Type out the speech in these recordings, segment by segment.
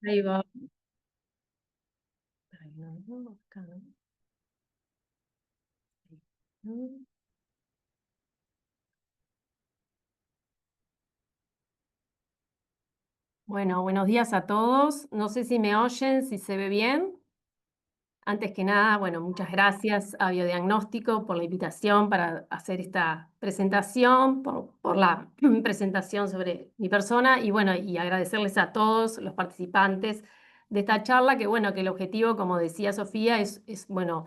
Ahí va. Ay, no, no, acá no. No. Bueno, buenos días a todos. No sé si me oyen, si se ve bien. Antes que nada, bueno, muchas gracias a Biodiagnóstico por la invitación para hacer esta presentación, por la presentación sobre mi persona y bueno, y agradecerles a todos los participantes de esta charla, que bueno, que el objetivo, como decía Sofía, bueno,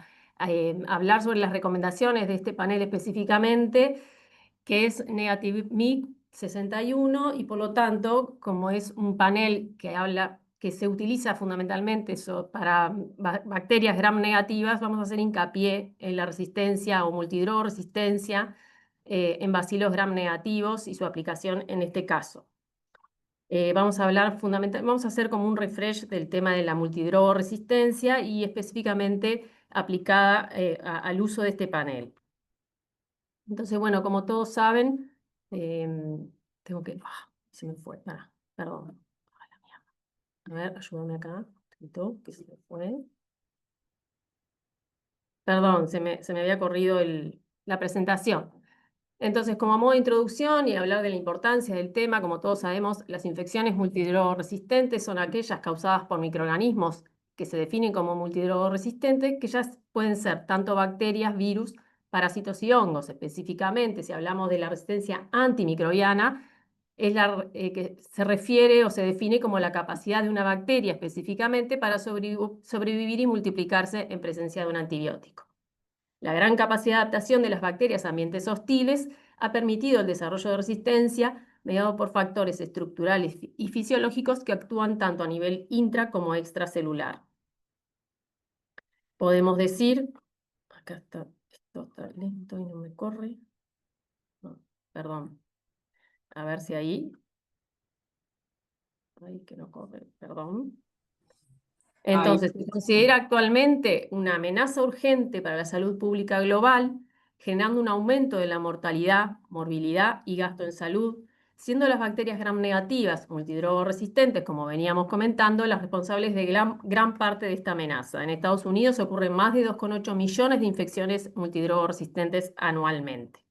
hablar sobre las recomendaciones de este panel específicamente que es Negative MIG 61 y por lo tanto, como es un panel que habla, que se utiliza fundamentalmente para bacterias gram negativas, vamos a hacer hincapié en la resistencia o multidrog-resistencia en bacilos gram negativos y su aplicación en este caso. Vamos a hablar vamos a hacer como un refresh del tema de la multidrog-resistencia y específicamente aplicada al uso de este panel. Entonces, bueno, como todos saben, tengo que... se me fue, perdón. Ay, la mierda. A ver, ayúdame acá, un poquito, que se me fue. Perdón, se me había corrido la presentación. Entonces, como modo de introducción y hablar de la importancia del tema, como todos sabemos, las infecciones multidrogresistentes son aquellas causadas por microorganismos que se definen como multidrogresistentes, que ya pueden ser tanto bacterias, virus, parásitos y hongos. Específicamente, si hablamos de la resistencia antimicrobiana, es que se refiere o se define como la capacidad de una bacteria específicamente para sobrevivir y multiplicarse en presencia de un antibiótico. La gran capacidad de adaptación de las bacterias a ambientes hostiles ha permitido el desarrollo de resistencia mediado por factores estructurales y fisiológicos que actúan tanto a nivel intra como extracelular. Podemos decir, acá está, esto está lento y no me corre. No, perdón, a ver si ahí, que no corre, perdón. Entonces, se considera actualmente una amenaza urgente para la salud pública global, generando un aumento de la mortalidad, morbilidad y gasto en salud, siendo las bacterias gram negativas, multidrogoresistentes, como veníamos comentando, las responsables de gran parte de esta amenaza. En Estados Unidos ocurren más de 2,8 millones de infecciones multidrogoresistentes anualmente.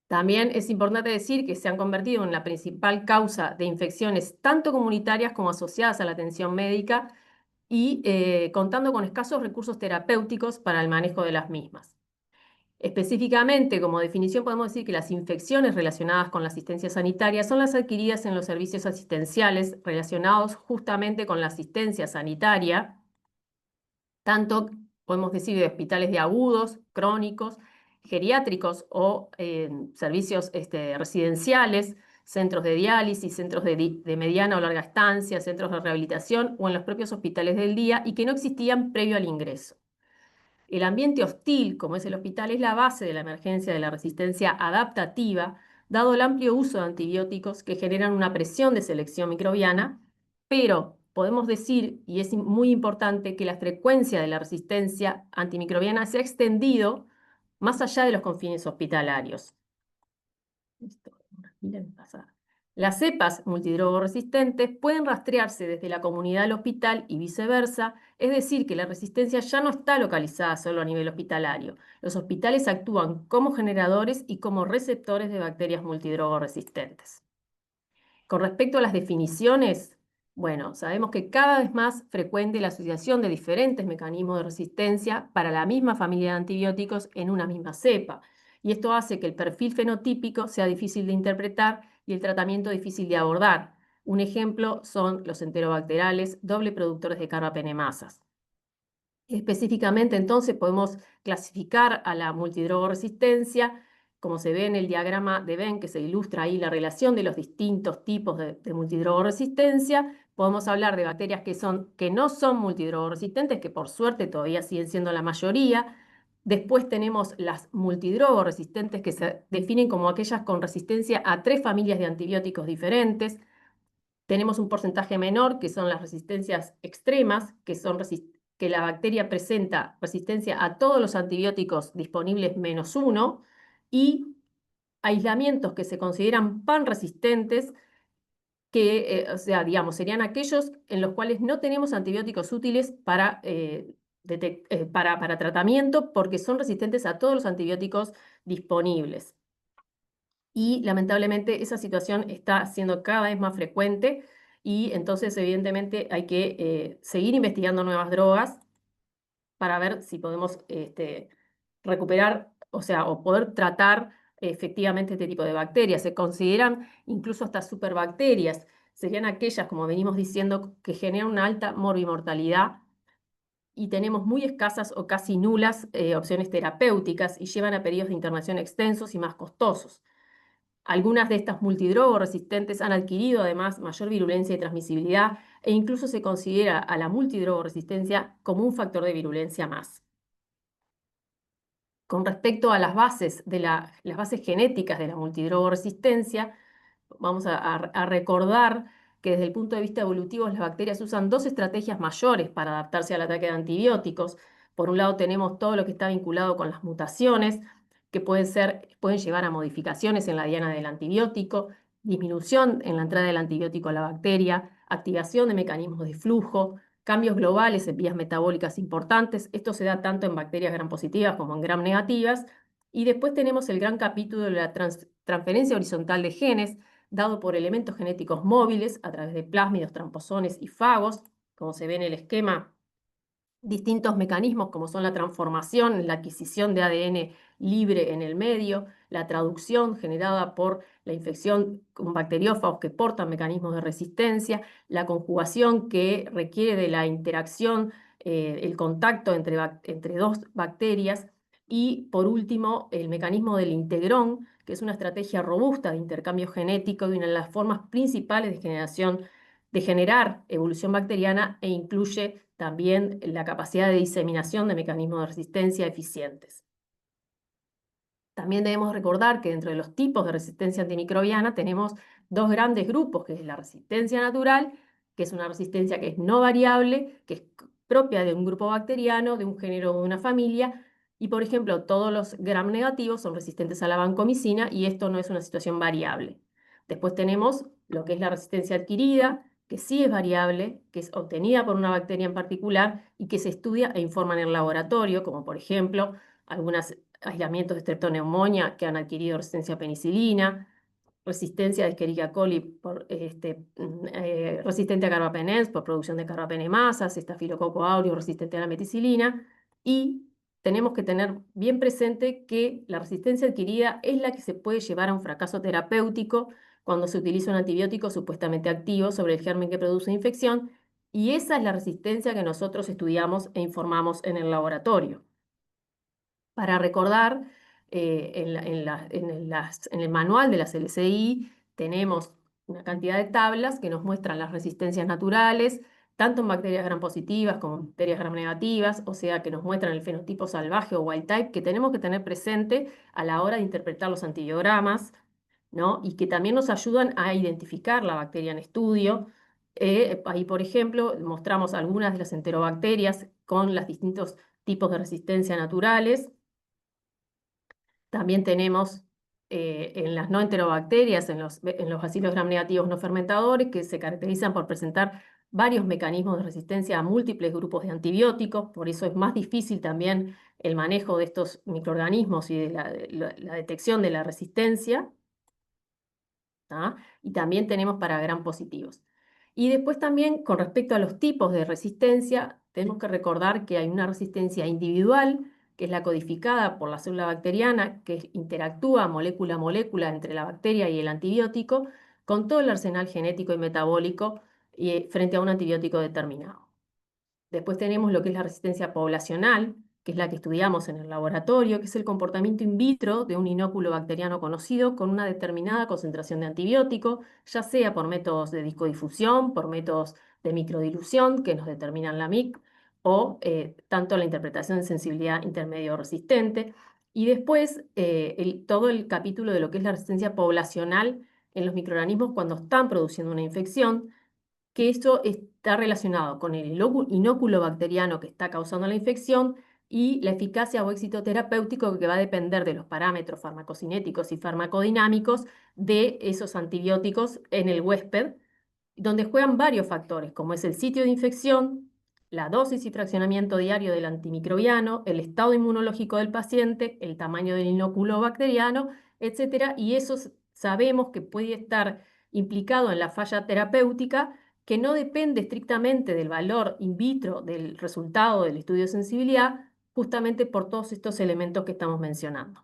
También es importante decir que se han convertido en la principal causa de infecciones tanto comunitarias como asociadas a la atención médica y contando con escasos recursos terapéuticos para el manejo de las mismas. Específicamente, como definición, podemos decir que las infecciones relacionadas con la asistencia sanitaria son las adquiridas en los servicios asistenciales relacionados justamente con la asistencia sanitaria, tanto podemos decir de hospitales de agudos, crónicos, geriátricos o servicios residenciales, centros de diálisis, centros de mediana o larga estancia, centros de rehabilitación o en los propios hospitales del día y que no existían previo al ingreso. El ambiente hostil, como es el hospital, es la base de la emergencia de la resistencia adaptativa, dado el amplio uso de antibióticos que generan una presión de selección microbiana, pero podemos decir, y es muy importante, que la frecuencia de la resistencia antimicrobiana se ha extendido más allá de los confines hospitalarios. Las cepas multidrogoresistentes pueden rastrearse desde la comunidad al hospital y viceversa, es decir, que la resistencia ya no está localizada solo a nivel hospitalario. Los hospitales actúan como generadores y como receptores de bacterias multidrogoresistentes. Con respecto a las definiciones, bueno, sabemos que cada vez más frecuente la asociación de diferentes mecanismos de resistencia para la misma familia de antibióticos en una misma cepa. Y esto hace que el perfil fenotípico sea difícil de interpretar y el tratamiento difícil de abordar. Un ejemplo son los enterobacterales doble productores de carbapenemasas. Específicamente, entonces, podemos clasificar a la multidrogoresistencia, como se ve en el diagrama de Venn, que se ilustra ahí la relación de los distintos tipos de multidrogoresistencia. Podemos hablar de bacterias que no son multidrogoresistentes, que por suerte todavía siguen siendo la mayoría. Después tenemos las multidrogoresistentes, que se definen como aquellas con resistencia a 3 familias de antibióticos diferentes. Tenemos un porcentaje menor, que son las resistencias extremas, que la bacteria presenta resistencia a todos los antibióticos disponibles menos uno, y aislamientos que se consideran panresistentes, que, o sea, digamos, serían aquellos en los cuales no tenemos antibióticos útiles para tratamiento porque son resistentes a todos los antibióticos disponibles. Y lamentablemente esa situación está siendo cada vez más frecuente y entonces evidentemente hay que seguir investigando nuevas drogas para ver si podemos recuperar, o sea, o poder tratar efectivamente este tipo de bacterias. Se consideran incluso hasta superbacterias. Serían aquellas, como venimos diciendo, que generan una alta morbimortalidad y tenemos muy escasas o casi nulas opciones terapéuticas y llevan a periodos de internación extensos y más costosos. Algunas de estas multidrogos resistentes han adquirido además mayor virulencia y transmisibilidad e incluso se considera a la multidrogoresistencia como un factor de virulencia más. Con respecto a las bases, las bases genéticas de la multidrogoresistencia, vamos a recordar que desde el punto de vista evolutivo las bacterias usan dos estrategias mayores para adaptarse al ataque de antibióticos. Por un lado tenemos todo lo que está vinculado con las mutaciones, que pueden llevar a modificaciones en la diana del antibiótico, disminución en la entrada del antibiótico a la bacteria, activación de mecanismos de flujo, cambios globales en vías metabólicas importantes. Esto se da tanto en bacterias gram positivas como en gram negativas. Y después tenemos el gran capítulo de la transferencia horizontal de genes, dado por elementos genéticos móviles a través de plásmidos, tramposones y fagos, como se ve en el esquema, distintos mecanismos como son la transformación, la adquisición de ADN libre en el medio, la traducción generada por la infección con bacteriófagos que portan mecanismos de resistencia, la conjugación que requiere de la interacción, el contacto entre dos bacterias y por último el mecanismo del integrón, que es una estrategia robusta de intercambio genético y una de las formas principales de generar evolución bacteriana e incluye también la capacidad de diseminación de mecanismos de resistencia eficientes. También debemos recordar que dentro de los tipos de resistencia antimicrobiana tenemos dos grandes grupos, que es la resistencia natural, que es una resistencia que es no variable, que es propia de un grupo bacteriano, de un género o de una familia, y por ejemplo todos los gram negativos son resistentes a la vancomicina y esto no es una situación variable. Después tenemos lo que es la resistencia adquirida, que sí es variable, que es obtenida por una bacteria en particular y que se estudia e informa en el laboratorio, como por ejemplo algunos aislamientos de streptoneumonía que han adquirido resistencia a penicilina, resistencia de Escherichia coli resistente a carbapenems por producción de carbapenemasas, estafilococo aureus resistente a la meticilina, y tenemos que tener bien presente que la resistencia adquirida es la que se puede llevar a un fracaso terapéutico cuando se utiliza un antibiótico supuestamente activo sobre el germen que produce infección, y esa es la resistencia que nosotros estudiamos e informamos en el laboratorio. Para recordar, en el manual de las LCI tenemos una cantidad de tablas que nos muestran las resistencias naturales, tanto en bacterias gram positivas como en bacterias gram negativas, o sea que nos muestran el fenotipo salvaje o wild type que tenemos que tener presente a la hora de interpretar los antibiogramas, ¿no? Y que también nos ayudan a identificar la bacteria en estudio. Ahí, por ejemplo, mostramos algunas de las enterobacterias con los distintos tipos de resistencia naturales. También tenemos en las no enterobacterias, en los bacilos gram negativos no fermentadores, que se caracterizan por presentar varios mecanismos de resistencia a múltiples grupos de antibióticos, por eso es más difícil también el manejo de estos microorganismos y de la detección de la resistencia. ¿Ah? Y también tenemos para gram positivos. Y después también, con respecto a los tipos de resistencia, tenemos que recordar que hay una resistencia individual, que es la codificada por la célula bacteriana, que interactúa molécula a molécula entre la bacteria y el antibiótico, con todo el arsenal genético y metabólico frente a un antibiótico determinado. Después tenemos lo que es la resistencia poblacional, que es la que estudiamos en el laboratorio, que es el comportamiento in vitro de un inóculo bacteriano conocido con una determinada concentración de antibiótico, ya sea por métodos de discodifusión, por métodos de microdilución que nos determinan la MIC, o tanto la interpretación de sensibilidad intermedio resistente. Y después todo el capítulo de lo que es la resistencia poblacional en los microorganismos cuando están produciendo una infección, que esto está relacionado con el inóculo bacteriano que está causando la infección y la eficacia o éxito terapéutico que va a depender de los parámetros farmacocinéticos y farmacodinámicos de esos antibióticos en el huésped, donde juegan varios factores, como es el sitio de infección, la dosis y fraccionamiento diario del antimicrobiano, el estado inmunológico del paciente, el tamaño del inóculo bacteriano, etcétera, y eso sabemos que puede estar implicado en la falla terapéutica, que no depende estrictamente del valor in vitro del resultado del estudio de sensibilidad, justamente por todos estos elementos que estamos mencionando.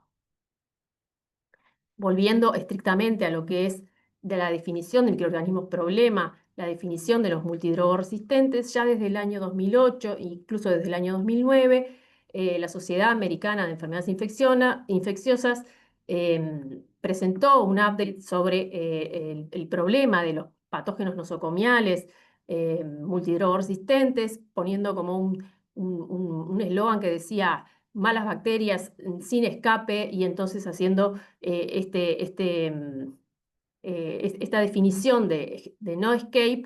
Volviendo estrictamente a lo que es de la definición de microorganismos problema, la definición de los multidrogoresistentes, ya desde el año 2008, incluso desde el año 2009, la Sociedad Americana de Enfermedades Infecciosas presentó un update sobre el problema de los patógenos nosocomiales multidrogoresistentes, poniendo como un eslogan que decía malas bacterias sin escape, y entonces haciendo esta definición de no escape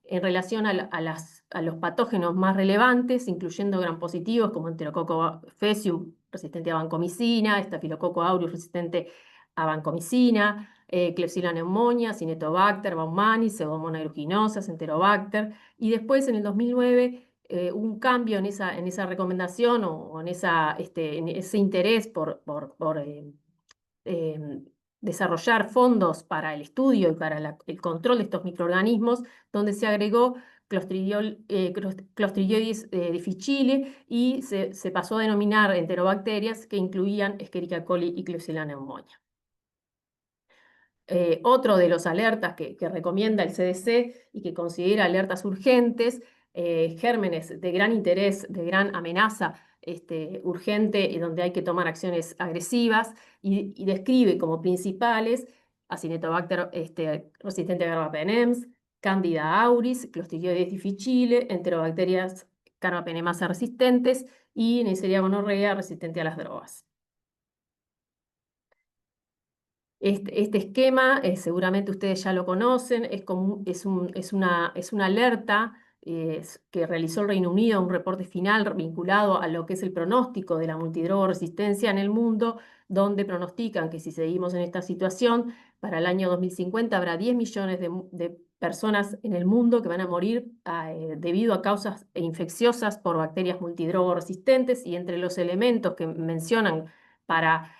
en relación a los patógenos más relevantes, incluyendo gram positivos como Enterococo faecium resistente a vancomicina, Staphylococcus aureus resistente a vancomicina, Klebsiella pneumoniae, Cinetobacter, Baumannii, Pseudomonas aeruginosa, Enterobacter, y después en el 2009 hubo un cambio en esa recomendación o en ese interés por eh, desarrollar fondos para el estudio y para el control de estos microorganismos, donde se agregó Clostridioides difficile y se pasó a denominar enterobacterias que incluían Escherichia coli y Klebsiella pneumoniae. Otro de los alertas que recomienda el CDC y que considera alertas urgentes, gérmenes de gran interés, de gran amenaza urgente y donde hay que tomar acciones agresivas, y describe como principales Acinetobacter resistente a Carbapenems, Candida auris, Clostridioides difficile, Enterobacterias Carbapenemasa resistentes y Neisseria gonorrea resistente a las drogas. Este esquema, seguramente ustedes ya lo conocen, es una alerta que realizó el Reino Unido, un reporte final vinculado a lo que es el pronóstico de la multidrogo-resistencia en el mundo, donde pronostican que si seguimos en esta situación, para el año 2050 habrá 10 millones de personas en el mundo que van a morir debido a causas infecciosas por bacterias multidrogo-resistentes, y entre los elementos que mencionan para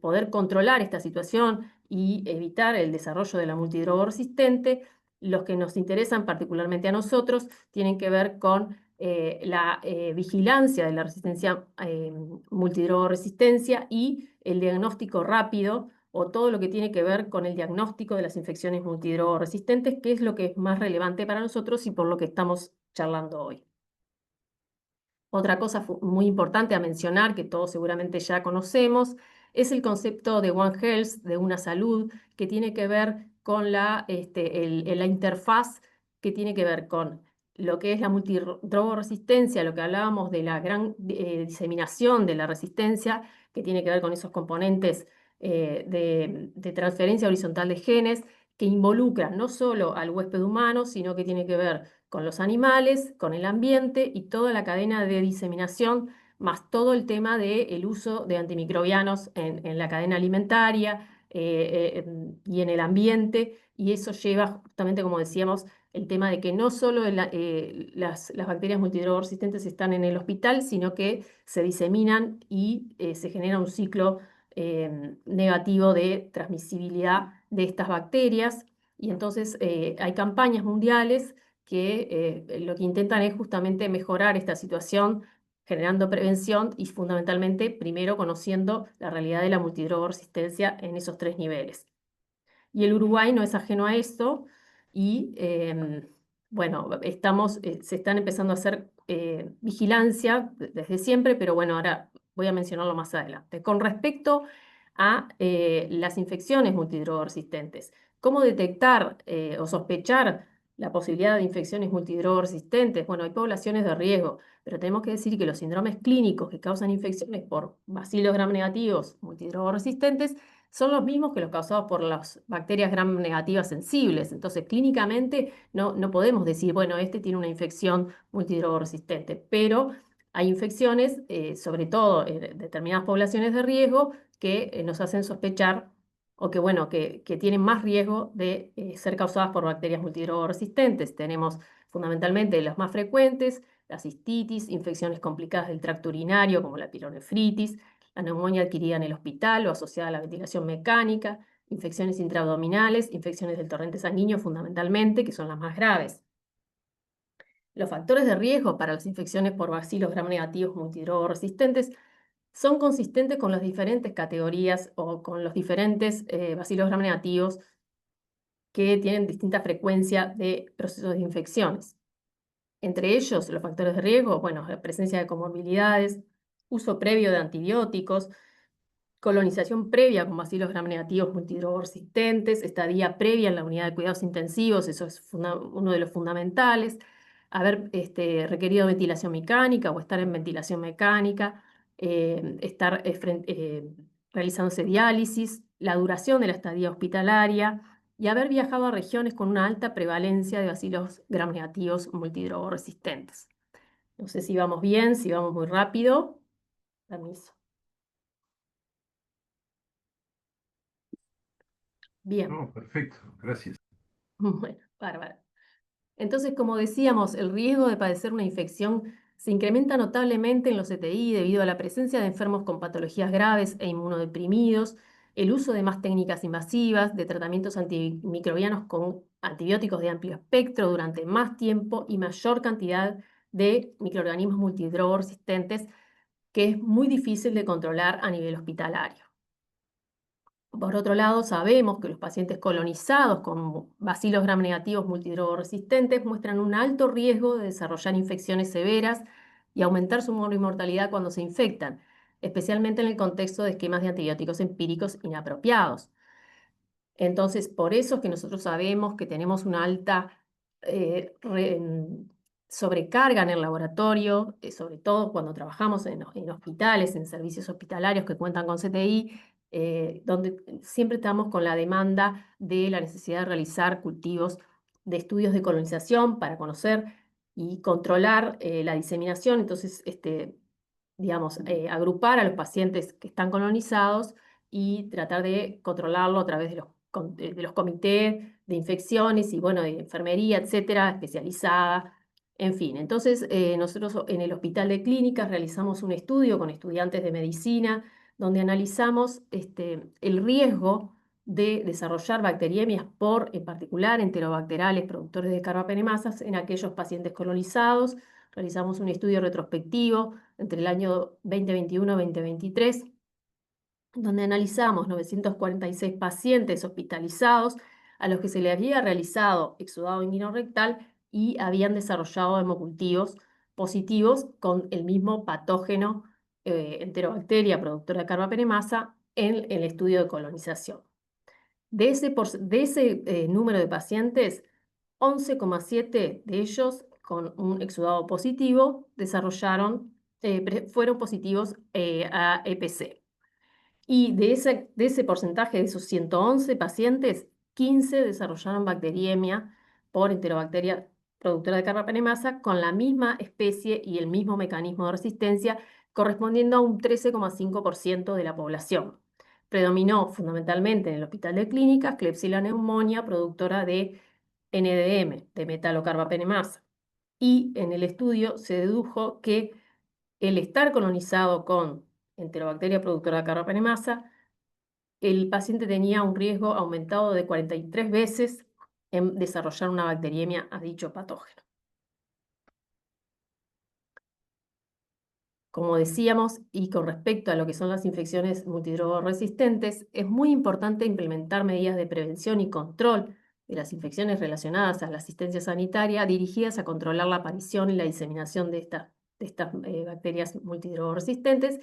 poder controlar esta situación y evitar el desarrollo de la multidrogoresistente, los que nos interesan particularmente a nosotros tienen que ver con la vigilancia de la resistencia multidrogoresistència y el diagnóstico rápido, o todo lo que tiene que ver con el diagnóstico de las infecciones multidrogoresistentes, que es lo que es más relevante para nosotros y por lo que estamos charlando hoy. Otra cosa muy importante a mencionar, que todos seguramente ya conocemos, es el concepto de One Health, de una salud, que tiene que ver con la interfaz que tiene que ver con lo que es la multidrogo-resistencia, lo que hablábamos de la gran diseminación de la resistencia, que tiene que ver con esos componentes de transferencia horizontal de genes, que involucran no solo al huésped humano, sino que tiene que ver con los animales, con el ambiente y toda la cadena de diseminación, más todo el tema del uso de antimicrobianos en la cadena alimentaria y en el ambiente, y eso lleva justamente, como decíamos, el tema de que no solo las bacterias multidrogoresistentes están en el hospital, sino que se diseminan y se genera un ciclo negativo de transmisibilidad de estas bacterias. Y entonces hay campañas mundiales que lo que intentan es justamente mejorar esta situación, generando prevención y fundamentalmente primero conociendo la realidad de la multidrogo-resistencia en esos 3 niveles. Y el Uruguay no es ajeno a esto, y bueno, se están empezando a hacer vigilancia desde siempre, pero bueno, ahora voy a mencionarlo más adelante. Con respecto a las infecciones multidrogo-resistentes, ¿cómo detectar o sospechar la posibilidad de infecciones multidrogo-resistentes? Bueno, hay poblaciones de riesgo, pero tenemos que decir que los síndromes clínicos que causan infecciones por bacilos gram negativos multidrogo-resistentes son los mismos que los causados por las bacterias gram negativas sensibles. Entonces, clínicamente no podemos decir, bueno, este tiene una infección multidrogo-resistente, pero hay infecciones, sobre todo en determinadas poblaciones de riesgo, que nos hacen sospechar o que, bueno, que tienen más riesgo de ser causadas por bacterias multidrogoresistentes. Tenemos fundamentalmente las más frecuentes, la cistitis, infecciones complicadas del tracto urinario como la pielonefritis, la neumonía adquirida en el hospital o asociada a la ventilación mecánica, infecciones intraabdominales, infecciones del torrente sanguíneo fundamentalmente, que son las más graves. Los factores de riesgo para las infecciones por bacilos gram negativos multidrogoresistentes son consistentes con las diferentes categorías o con los diferentes bacilos gram negativos que tienen distinta frecuencia de procesos de infecciones. Entre ellos, los factores de riesgo, bueno, la presencia de comorbilidades, uso previo de antibióticos, colonización previa con bacilos gram negativos multidrogoresistentes, estadía previa en la unidad de cuidados intensivos, eso es uno de los fundamentales, haber requerido ventilación mecánica o estar en ventilación mecánica, estar realizándose diálisis, la duración de la estadía hospitalaria y haber viajado a regiones con una alta prevalencia de bacilos gram negativos multidrogoresistentes. No sé si vamos bien, si vamos muy rápido. Permiso. Bien. No, perfecto, gracias. Bueno, bárbaro. Entonces, como decíamos, el riesgo de padecer una infección se incrementa notablemente en los CTI debido a la presencia de enfermos con patologías graves e inmunodeprimidos, el uso de más técnicas invasivas, de tratamientos antimicrobianos con antibióticos de amplio espectro durante más tiempo y mayor cantidad de microorganismos multidrogoresistentes que es muy difícil de controlar a nivel hospitalario. Por otro lado, sabemos que los pacientes colonizados con bacilos gram negativos multidrogoresistentes muestran un alto riesgo de desarrollar infecciones severas y aumentar su mortalidad cuando se infectan, especialmente en el contexto de esquemas de antibióticos empíricos inapropiados. Entonces, por eso es que nosotros sabemos que tenemos una alta eh, re- en- sobrecarga en el laboratorio, sobre todo cuando trabajamos en hospitales, en servicios hospitalarios que cuentan con CTI, donde siempre estamos con la demanda de la necesidad de realizar cultivos de estudios de colonización para conocer y controlar la diseminación. Entonces, digamos, agrupar a los pacientes que están colonizados y tratar de controlarlo a través de los comités de infecciones y, bueno, de enfermería, etcétera, especializada, en fin. Entonces, nosotros en el Hospital de Clínicas realizamos un estudio con estudiantes de medicina donde analizamos el riesgo de desarrollar bacteriemias por, en particular, enterobacterales productores de carbapenemasas en aquellos pacientes colonizados. Realizamos un estudio retrospectivo entre el año 2021-2023, donde analizamos 946 pacientes hospitalizados a los que se le había realizado exudado inguinorectal y habían desarrollado hemocultivos positivos con el mismo patógeno enterobacteria productora de carbapenemasa en el estudio de colonización. De ese número de pacientes, 11,7 de ellos con un exudado positivo fueron positivos a EPC. Y de ese porcentaje, de esos 111 pacientes, 15 desarrollaron bacteriemia por enterobacteria productora de carbapenemasa con la misma especie y el mismo mecanismo de resistencia, correspondiendo a un 13,5% de la población. Predominó fundamentalmente en el Hospital de Clínicas Klebsiella pneumonia productora de NDM, de metalocarbapenemasa. Y en el estudio se dedujo que el estar colonizado con enterobacteria productora de carbapenemasa, el paciente tenía un riesgo aumentado de 43 veces en desarrollar una bacteriemia a dicho patógeno. Como decíamos, y con respecto a lo que son las infecciones multidrogoresistentes, es muy importante implementar medidas de prevención y control de las infecciones relacionadas a la asistencia sanitaria dirigidas a controlar la aparición y la diseminación de estas bacterias multidrogoresistentes.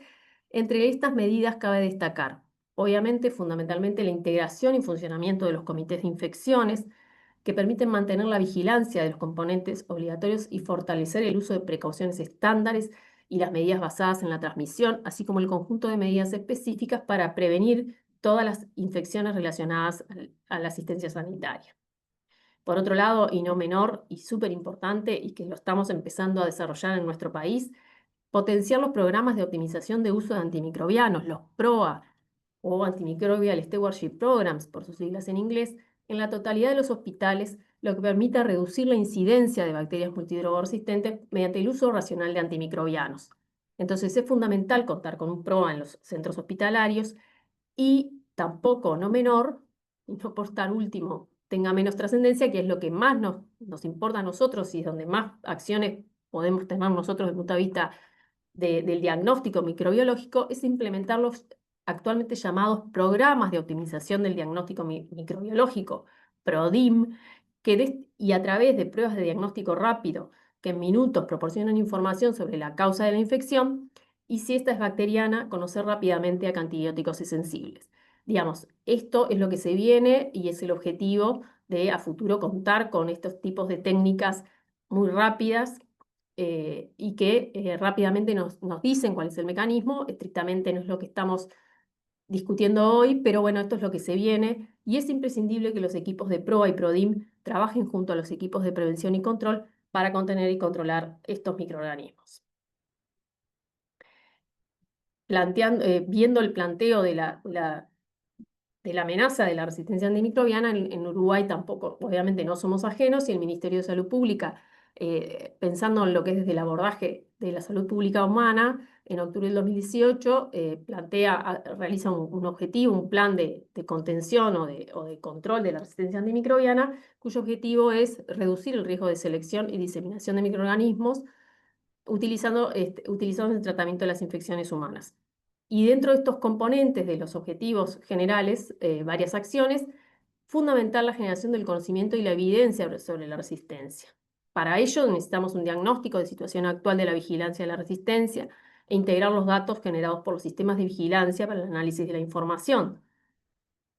Entre estas medidas cabe destacar, obviamente, fundamentalmente la integración y funcionamiento de los comités de infecciones, que permiten mantener la vigilancia de los componentes obligatorios y fortalecer el uso de precauciones estándares y las medidas basadas en la transmisión, así como el conjunto de medidas específicas para prevenir todas las infecciones relacionadas a la asistencia sanitaria. Por otro lado, y no menor, y súper importante, y que lo estamos empezando a desarrollar en nuestro país, potenciar los programas de optimización de uso de antimicrobianos, los PROA, o Antimicrobial Stewardship Programs, por sus siglas en inglés, en la totalidad de los hospitales, lo que permite reducir la incidencia de bacterias multidrogoresistentes mediante el uso racional de antimicrobianos. Entonces es fundamental contar con un PROA en los centros hospitalarios y tampoco, no menor, y no por estar último, tenga menos trascendencia, que es lo que más nos importa a nosotros y es donde más acciones podemos tener nosotros desde el punto de vista del diagnóstico microbiológico, es implementar los actualmente llamados programas de optimización del diagnóstico microbiológico, PRODIM, y a través de pruebas de diagnóstico rápido, que en minutos proporcionan información sobre la causa de la infección, y si esta es bacteriana, conocer rápidamente a qué antibióticos es sensibles. Digamos, esto es lo que se viene y es el objetivo de a futuro contar con estos tipos de técnicas muy rápidas y que rápidamente nos dicen cuál es el mecanismo. Estrictamente no es lo que estamos discutiendo hoy, pero bueno, esto es lo que se viene y es imprescindible que los equipos de PROA y PRODIM trabajen junto a los equipos de prevención y control para contener y controlar estos microorganismos. Viendo el planteo de la amenaza de la resistencia antimicrobiana, en Uruguay tampoco, obviamente no somos ajenos, y el Ministerio de Salud Pública, pensando en lo que es desde el abordaje de la salud pública humana, en octubre del 2018 realiza un objetivo, un plan de contención o de control de la resistencia antimicrobiana, cuyo objetivo es reducir el riesgo de selección y diseminación de microorganismos utilizando el tratamiento de las infecciones humanas. Y dentro de estos componentes de los objetivos generales, varias acciones, fundamental la generación del conocimiento y la evidencia sobre la resistencia. Para ello necesitamos un diagnóstico de situación actual de la vigilancia de la resistencia e integrar los datos generados por los sistemas de vigilancia para el análisis de la información.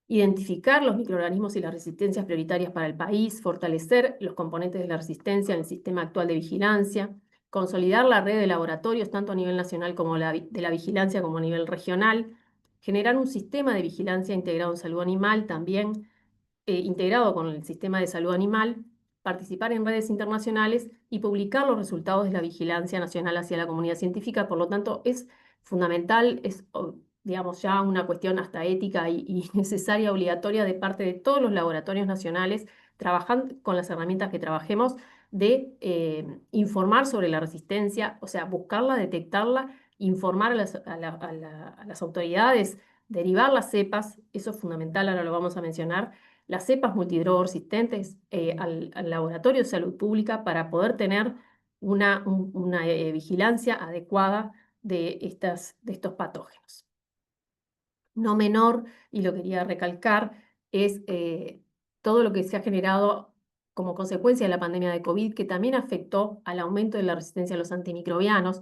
Identificar los microorganismos y las resistencias prioritarias para el país, fortalecer los componentes de la resistencia en el sistema actual de vigilancia, consolidar la red de laboratorios tanto a nivel nacional como de la vigilancia como a nivel regional, generar un sistema de vigilancia integrado en salud animal también, integrado con el sistema de salud animal, participar en redes internacionales y publicar los resultados de la vigilancia nacional hacia la comunidad científica. Por lo tanto, es fundamental, digamos, ya una cuestión hasta ética y necesaria, obligatoria de parte de todos los laboratorios nacionales, trabajando con las herramientas que trabajemos, de informar sobre la resistencia, o sea, buscarla, detectarla, informar a las autoridades, derivar las cepas, eso es fundamental, ahora lo vamos a mencionar, las cepas multidrogoresistentes al laboratorio de salud pública para poder tener una vigilancia adecuada de estos patógenos. No menor, y lo quería recalcar, es todo lo que se ha generado como consecuencia de la pandemia de COVID, que también afectó al aumento de la resistencia a los antimicrobianos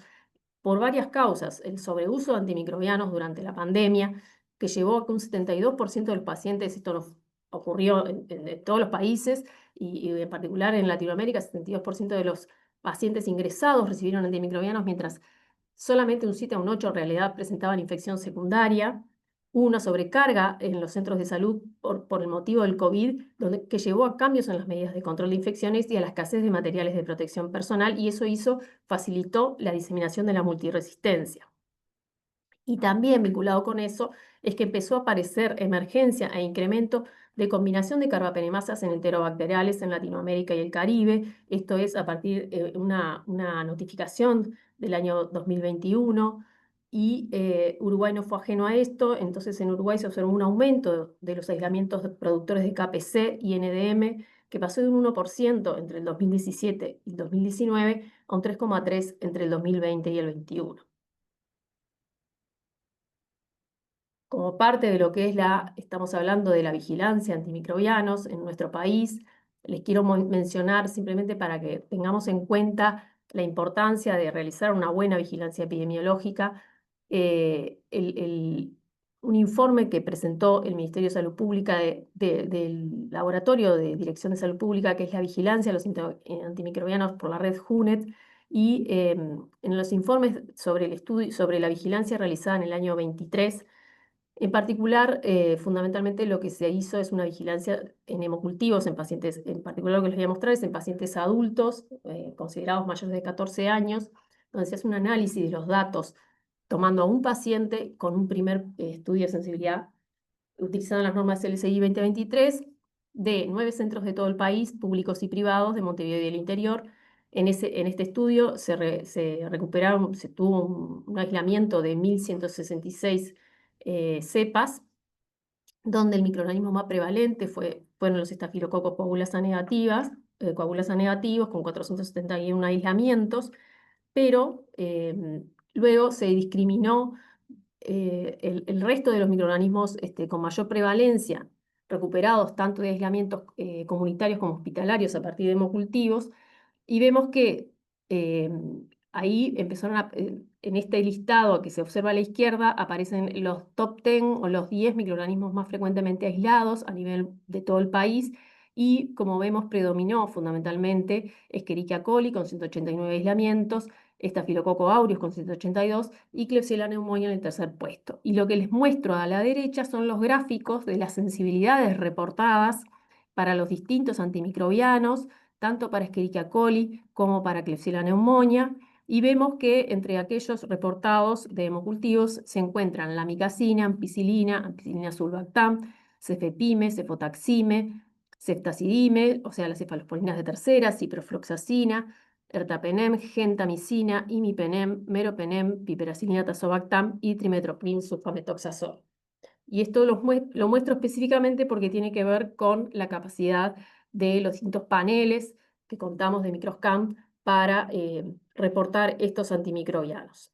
por varias causas. El sobreuso de antimicrobianos durante la pandemia, que llevó a que un 72% de los pacientes, esto nos ocurrió en todos los países y en particular en Latinoamérica, 72% de los pacientes ingresados recibieron antimicrobianos, mientras solamente un 7 a un 8 en realidad presentaban infección secundaria. Hubo una sobrecarga en los centros de salud por el motivo del COVID, que llevó a cambios en las medidas de control de infecciones y a la escasez de materiales de protección personal, y eso facilitó la diseminación de la multiresistencia. Y también vinculado con eso es que empezó a aparecer emergencia e incremento de combinación de carbapenemasas en enterobacteriales en Latinoamérica y el Caribe. Esto es a partir de una notificación del año 2021 y Uruguay no fue ajeno a esto. Entonces en Uruguay se observó un aumento de los aislamientos de productores de KPC y NDM que pasó de un 1% entre el 2017 y el 2019 a un 3,3% entre el 2020 y el 2021. Como parte de lo que estamos hablando de la vigilancia antimicrobianos en nuestro país, les quiero mencionar simplemente para que tengamos en cuenta la importancia de realizar una buena vigilancia epidemiológica, un informe que presentó el Ministerio de Salud Pública del Laboratorio de Dirección de Salud Pública, que es la vigilancia de los antimicrobianos por la red JUNET, y en los informes sobre el estudio, sobre la vigilancia realizada en el año 23, en particular, fundamentalmente lo que se hizo es una vigilancia en hemocultivos en pacientes, en particular lo que les voy a mostrar es en pacientes adultos, considerados mayores de 14 años, donde se hace un análisis de los datos tomando a un paciente con un primer estudio de sensibilidad, utilizando las normas LSI 2023, de 9 centros de todo el país, públicos y privados, de Montevideo y del interior. En este estudio se recuperaron, se tuvo un aislamiento de 1.166 cepas, donde el microorganismo más prevalente fueron los estafilococos coagulasa negativos, con 471 aislamientos, pero luego se discriminó el resto de los microorganismos con mayor prevalencia, recuperados tanto de aislamientos comunitarios como hospitalarios a partir de hemocultivos, y vemos que eh, ahí en este listado que se observa a la izquierda, aparecen los top 10 o los 10 microorganismos más frecuentemente aislados a nivel de todo el país, y como vemos predominó fundamentalmente Escherichia coli con 189 aislamientos, Staphylococcus aureus con 182 y Klebsiella pneumoniae en el tercer puesto. Y lo que les muestro a la derecha son los gráficos de las sensibilidades reportadas para los distintos antimicrobianos, tanto para Escherichia coli como para Klebsiella pneumoniae, y vemos que entre aquellos reportados de hemocultivos se encuentran la amicacina, ampicilina sulbactam, cefepime, cefotaxime, ceftazidime, o sea, las cefalosporinas de tercera, ciprofloxacina, ertapenem, gentamicina, imipenem, meropenem, piperacilina tazobactam y trimethoprim sulfametoxazol. Y esto lo muestro específicamente porque tiene que ver con la capacidad de los distintos paneles que contamos de Microscam para reportar estos antimicrobianos.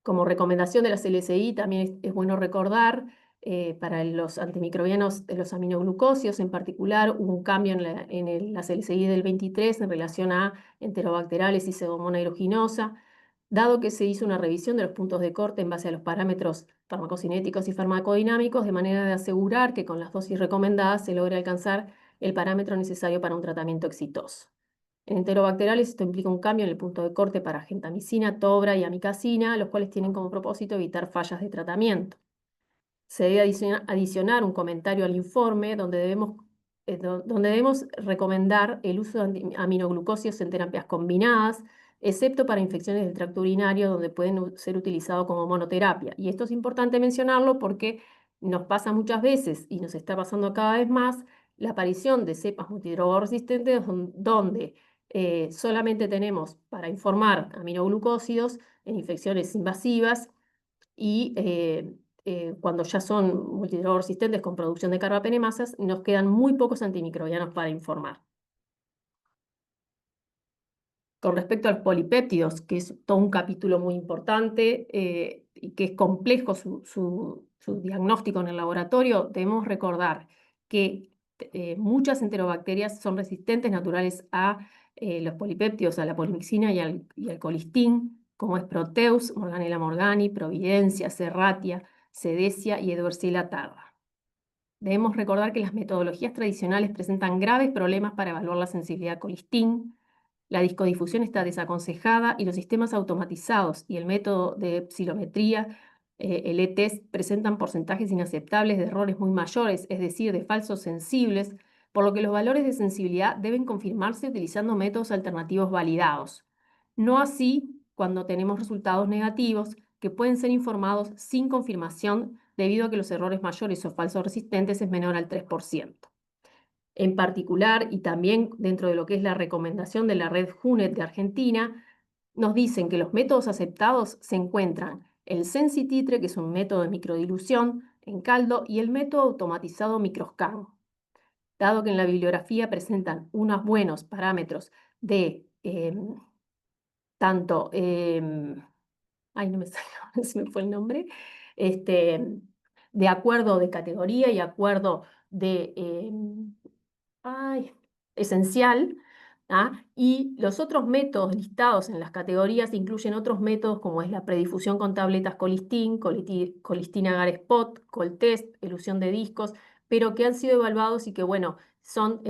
Como recomendación de la LSI también es bueno recordar para los antimicrobianos de los aminoglucósidos en particular, hubo un cambio en la LSI del 23 en relación a enterobacterales y Pseudomonas aeruginosa, dado que se hizo una revisión de los puntos de corte en base a los parámetros farmacocinéticos y farmacodinámicos, de manera de asegurar que con las dosis recomendadas se logre alcanzar el parámetro necesario para un tratamiento exitoso. En enterobacteriales esto implica un cambio en el punto de corte para gentamicina, tobra y amicacina, los cuales tienen como propósito evitar fallas de tratamiento. Se debe adicionar un comentario al informe donde debemos recomendar el uso de aminoglucósidos en terapias combinadas, excepto para infecciones del tracto urinario, donde pueden ser utilizados como monoterapia. Y esto es importante mencionarlo porque nos pasa muchas veces y nos está pasando cada vez más la aparición de cepas multidrogoresistentes donde solamente tenemos para informar aminoglucósidos en infecciones invasivas y cuando ya son multidrogoresistentes con producción de carbapenemasas, nos quedan muy pocos antimicrobianos para informar. Con respecto a los polipéptidos, que es todo un capítulo muy importante y que es complejo su diagnóstico en el laboratorio, debemos recordar que muchas enterobacterias son resistentes naturales a los polipéptidos, a la polymyxina y al colistin, como es Proteus, Morganella morgani, Providencia, Serratia, Sedecia y Edwardsella tarda. Debemos recordar que las metodologías tradicionales presentan graves problemas para evaluar la sensibilidad a colistin. La discodifusión está desaconsejada y los sistemas automatizados y el método de epsilometría, el e-test, presentan porcentajes inaceptables de errores muy mayores, es decir, de falsos sensibles, por lo que los valores de sensibilidad deben confirmarse utilizando métodos alternativos validados. No así cuando tenemos resultados negativos que pueden ser informados sin confirmación debido a que los errores mayores o falsos resistentes es menor al 3%. En particular, y también dentro de lo que es la recomendación de la red HUNET de Argentina, nos dicen que los métodos aceptados se encuentran el Sensititre, que es un método de microdilución en caldo, y el método automatizado Microscan. Dado que en la bibliografía presentan unos buenos parámetros de tanto, ay, no me salió, se me fue el nombre, de acuerdo de categoría y acuerdo de esencial, ¿ah? Y los otros métodos listados en las categorías incluyen otros métodos como es la predifusión con tabletas colistin, colistin agar spot, coltest, elusión de discos, pero que han sido evaluados y que, bueno, son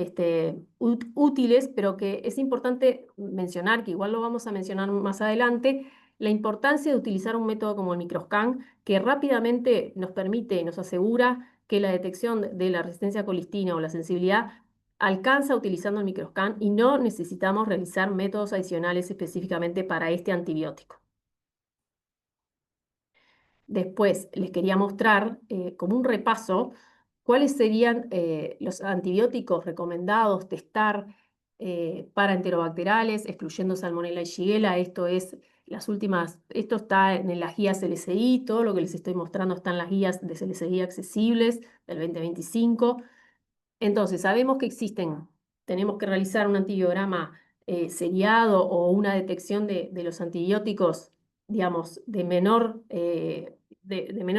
útiles, pero que es importante mencionar, que igual lo vamos a mencionar más adelante, la importancia de utilizar un método como el Microscan, que rápidamente nos permite, nos asegura que la detección de la resistencia a colistina o la sensibilidad alcanza utilizando el Microscan y no necesitamos realizar métodos adicionales específicamente para este antibiótico. Después les quería mostrar como un repaso cuáles serían los antibióticos recomendados testar para enterobacteriales, excluyendo Salmonella y Shigella. Esto está en las guías LSI, todo lo que les estoy mostrando está en las guías de LSI accesibles del 2025. Entonces, sabemos que tenemos que realizar un antibiograma seriado o una detección de los antibióticos, digamos, de menor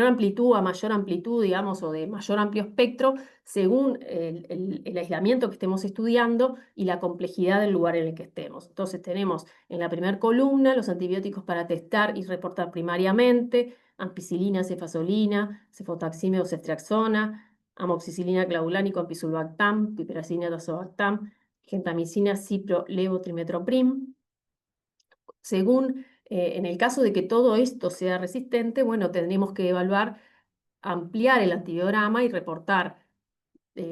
amplitud a mayor amplitud, digamos, o de mayor amplio espectro, según el aislamiento que estemos estudiando y la complejidad del lugar en el que estemos. Entonces, tenemos en la primera columna los antibióticos para testar y reportar primariamente: ampicilina, cefazolina, cefotaxime o ceftriaxona, amoxicilina, clavulánico, ampisulbactam, piperacilina, tazobactam, gentamicina, cipro, levotrimetoprim. Según, en el caso de que todo esto sea resistente, bueno, tendremos que evaluar, ampliar el antibiograma y reportar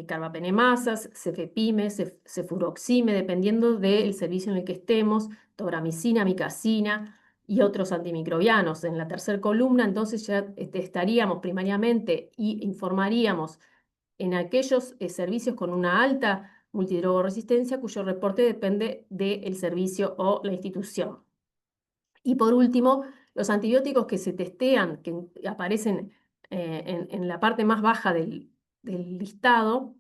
carbapenemasas, cefepime, cefuroxime, dependiendo del servicio en el que estemos, tobramicina, micacina y otros antimicrobianos. En la tercera columna, entonces, ya estaríamos primariamente y informaríamos en aquellos servicios con una alta multidrogoresistencia cuyo reporte depende del servicio o la institución. Y por último, los antibióticos que se testean, que aparecen en la parte más baja del listado,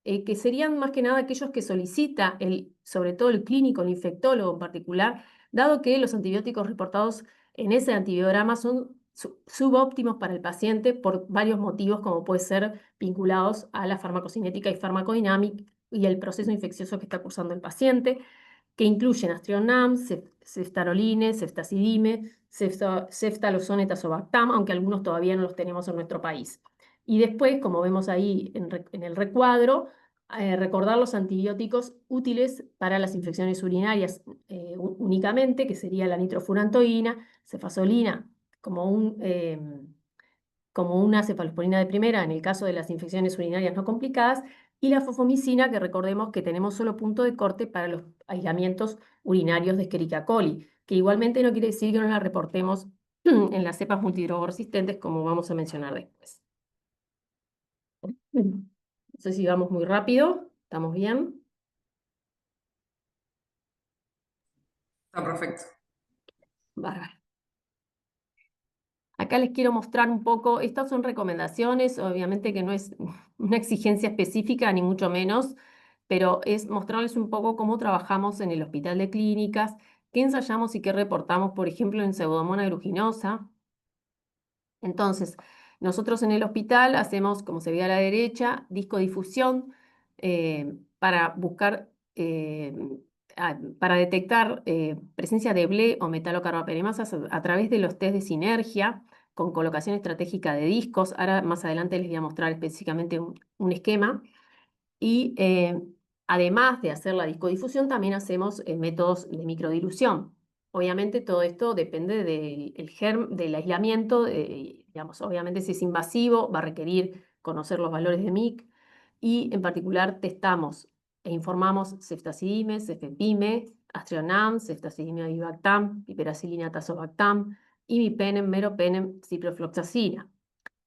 que serían más que nada aquellos que solicita sobre todo el clínico, el infectólogo en particular, dado que los antibióticos reportados en ese antibiograma son subóptimos para el paciente por varios motivos, como puede ser vinculados a la farmacocinética y farmacodinámica y el proceso infeccioso que está cursando el paciente, que incluyen Astrionam, ceftaroline, ceftazidime, ceftalozone, tazobactam, aunque algunos todavía no los tenemos en nuestro país. Y después, como vemos ahí en el recuadro, recordar los antibióticos útiles para las infecciones urinarias únicamente, que sería la nitrofurantoína, cefazolina, como una cefalosporina de primera en el caso de las infecciones urinarias no complicadas, y la fofomicina, que recordemos que tenemos solo punto de corte para los aislamientos urinarios de Escherichia coli, que igualmente no quiere decir que no la reportemos en las cepas multidrogorresistentes, como vamos a mencionar después. No sé si vamos muy rápido, ¿estamos bien? Está perfecto. Bárbaro. Acá les quiero mostrar un poco, estas son recomendaciones, obviamente que no es una exigencia específica, ni mucho menos, pero es mostrarles un poco cómo trabajamos en el hospital de clínicas, qué ensayamos y qué reportamos, por ejemplo, en Pseudomonas aeruginosa. Entonces, nosotros en el hospital hacemos, como se ve a la derecha, discodifusión para buscar, para detectar presencia de ble o metalocarbapenemasas a través de los test de sinergia con colocación estratégica de discos. Ahora más adelante les voy a mostrar específicamente un esquema. Y además de hacer la discodifusión, también hacemos métodos de microdilución. Obviamente todo esto depende del aislamiento, digamos, obviamente si es invasivo va a requerir conocer los valores de MIC y en particular testamos e informamos ceftazidime, cefepime, Astrionam, ceftazidime avibactam, piperacilina tazobactam, imipenem, meropenem, ciprofloxacina.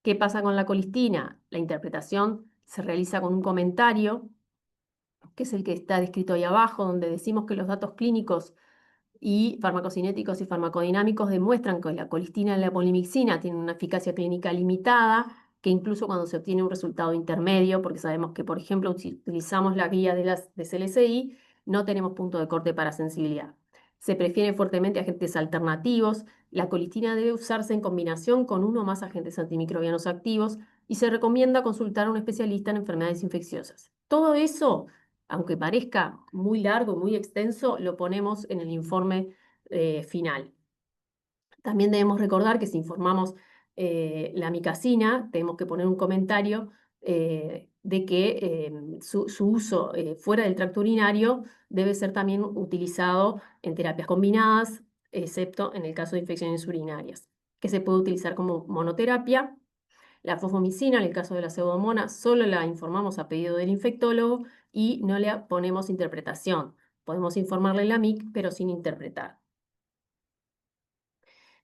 ¿Qué pasa con la colistina? La interpretación se realiza con un comentario, que es el que está descrito ahí abajo, donde decimos que los datos clínicos y farmacocinéticos y farmacodinámicos demuestran que la colistina y la polimixina tienen una eficacia clínica limitada, que incluso cuando se obtiene un resultado intermedio, porque sabemos que, por ejemplo, si utilizamos la guía de CLSI, no tenemos punto de corte para sensibilidad. Se prefieren fuertemente agentes alternativos. La colistina debe usarse en combinación con uno o más agentes antimicrobianos activos y se recomienda consultar a un especialista en enfermedades infecciosas. Todo eso, aunque parezca muy largo, muy extenso, lo ponemos en el informe final. También debemos recordar que si informamos la micacina, tenemos que poner un comentario de que su uso fuera del tracto urinario debe ser también utilizado en terapias combinadas, excepto en el caso de infecciones urinarias, que se puede utilizar como monoterapia. La fosfomicina, en el caso de la pseudomonas, solo la informamos a pedido del infectólogo y no le ponemos interpretación. Podemos informarle la MIC, pero sin interpretar.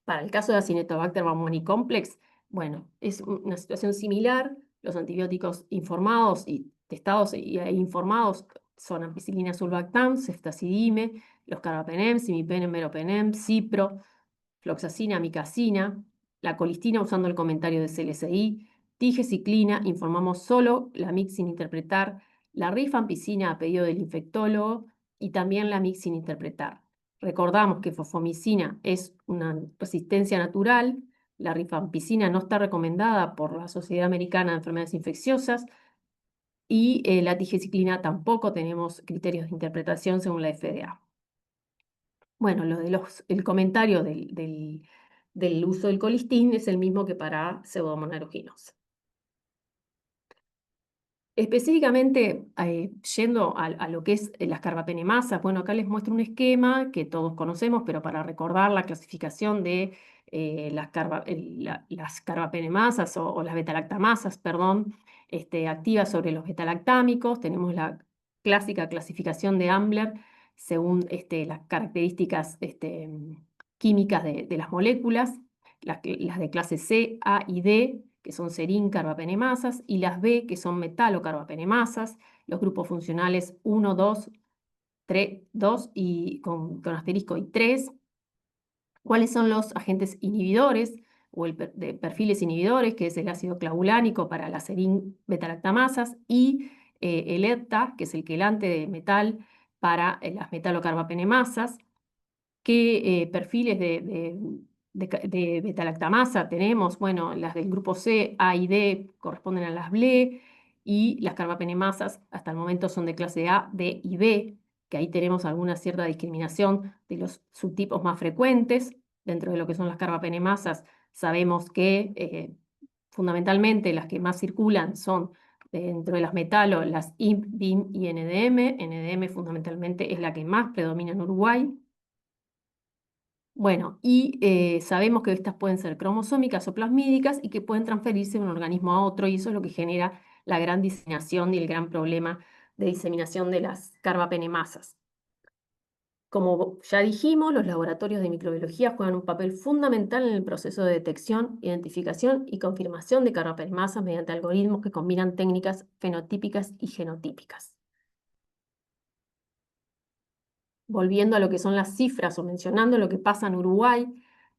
Para el caso de Acinetobacter baumannii complex, Bueno, es una situación similar. Los antibióticos informados y testados e informados son ampicilina, sulbactam, ceftazidime, los carbapenem, simipenem, meropenem, cipro, floxacina, amicacina, la colistina usando el comentario de CLSI, tigeciclina, informamos solo, la MIC sin interpretar, la rifampicina a pedido del infectólogo y también la MIC sin interpretar. Recordamos que fosfomicina es una resistencia natural, la rifampicina no está recomendada por la Sociedad Americana de Enfermedades Infecciosas y la tigeciclina tampoco tenemos criterios de interpretación según la FDA. Bueno, el comentario del uso del colistín es el mismo que para pseudomonas aeruginosa. Específicamente, yendo a lo que es las carbapenemasas, bueno, acá les muestro un esquema que todos conocemos, pero para recordar la clasificación de las carbapenemasas o las betalactamasas, perdón, activas sobre los betalactámicos, tenemos la clásica clasificación de Ambler según las características químicas de las moléculas, las de clase C, A y D, que son serin-carbapenemasas, y las B, que son metalocarbapenemasas, los grupos funcionales 1, 2, 3, 2 y con asterisco y 3. ¿Cuáles son los agentes inhibidores o de perfiles inhibidores, que es el ácido clavulánico para las serin-betalactamasas y el EPTA, que es el quelante de metal para las metalocarbapenemasas? ¿Qué perfiles de betalactamasa tenemos? Bueno, las del grupo C, A y D corresponden a las BLE y las carbapenemasas hasta el momento son de clase A, D y B, que ahí tenemos alguna cierta discriminación de los subtipos más frecuentes. Dentro de lo que son las carbapenemasas sabemos que fundamentalmente las que más circulan son dentro de las metalo, las IMP, BIM y NDM. NDM fundamentalmente es la que más predomina en Uruguay. Bueno, y sabemos que estas pueden ser cromosómicas o plasmídicas y que pueden transferirse de un organismo a otro, y eso es lo que genera la gran diseminación y el gran problema de diseminación de las carbapenemasas. Como ya dijimos, los laboratorios de microbiología juegan un papel fundamental en el proceso de detección, identificación y confirmación de carbapenemasas mediante algoritmos que combinan técnicas fenotípicas y genotípicas. Volviendo a lo que son las cifras o mencionando lo que pasa en Uruguay,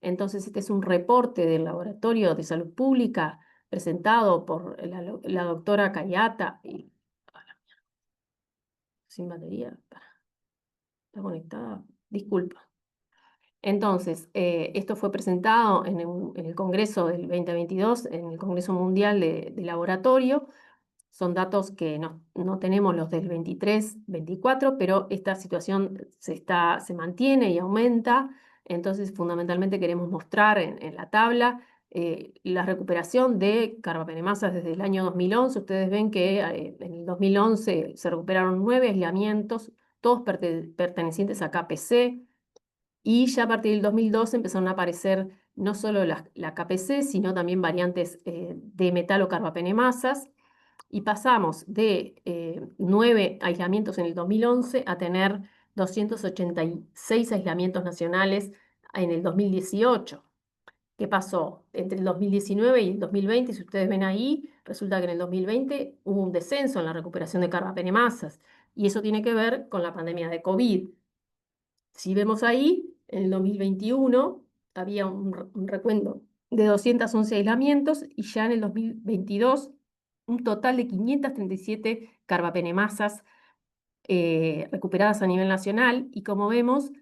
entonces este es un reporte del Laboratorio de Salud Pública presentado por la doctora Cayata. Sin batería, está conectada, disculpa. Entonces, esto fue presentado en el Congreso del 2022, en el Congreso Mundial de Laboratorio. Son datos que no tenemos los del 23-24, pero esta situación se mantiene y aumenta. Entonces, fundamentalmente queremos mostrar en la tabla la recuperación de carbapenemasas desde el año 2011. Ustedes ven que en el 2011 se recuperaron 9 aislamientos, todos pertenecientes a KPC, y ya a partir del 2012 empezaron a aparecer no solo la KPC, sino también variantes de metalocarbapenemasas, y pasamos de 9 aislamientos en el 2011 a tener 286 aislamientos nacionales en el 2018. ¿Qué pasó? Entre el 2019 y el 2020, si ustedes ven ahí, resulta que en el 2020 hubo un descenso en la recuperación de carbapenemasas, y eso tiene que ver con la pandemia de COVID. Si vemos ahí, en el 2021 había un recuento de 211 aislamientos, y ya en el 2022 un total de 537 carbapenemasas recuperadas a nivel nacional, y como vemos,